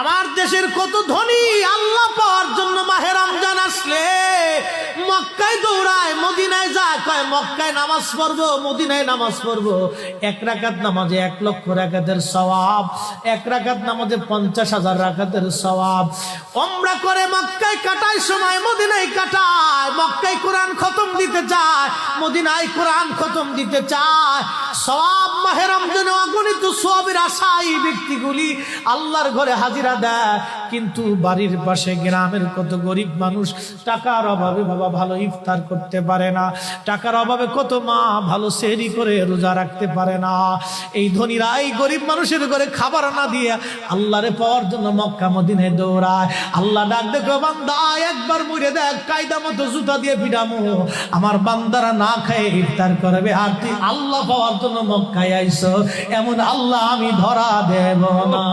আমার দেশের কত ধনী আল্লাহ পাওয়ার জন্য মাহে রমজান আসলে মক্কায় দৌড়ায়, মদিনায় যায়, কয় মক্কায় নামাজ পড়বো, মদিনায় নামাজ পড়বো। 1 রাকাত নামাজে 1 লক্ষ রাকাতের সওয়াব, 1 রাকাত নামাজে 50,000 রাকাতের সওয়াব। উমরা করে মক্কায় কাটায় সময় মদিনায় কাটায়, মক্কায় কোরআন খতম দিতে চায়, মদিনায় কোরআন খতম দিতে চায়। সওয়াব মাহে রমজানে অগণিত সওয়াবের আশায় ব্যক্তিগুলি আল্লাহর ঘরে হাজিরা দেয়, কিন্তু বাড়ির পাশে গ্রামের কত গরিব মানুষ টাকার অভাবে বাবা ভালো ইফতার করতে পারে না, টাকার অভাবে কত মা ভালো সেহরি করে রোজা রাখতে পারে না। এই ধনীরা এই গরিব মানুষের ঘরে খাবার না দিয়ে আল্লাহরে পাওয়ার জন্য মক্কা মদিনায় দৌড়ায়। আল্লাহ ডাক দেখো, বান্দা একবার মরে দেখ, কায়দা মতো জুতা দিয়ে পিটামো, আমার বান্দারা না খায় ইফতার করবে, আর তুই আল্লাহ পাওয়ার জন্য মক্কায় আইছো, এমন আল্লাহ আমি ধরা দেব না।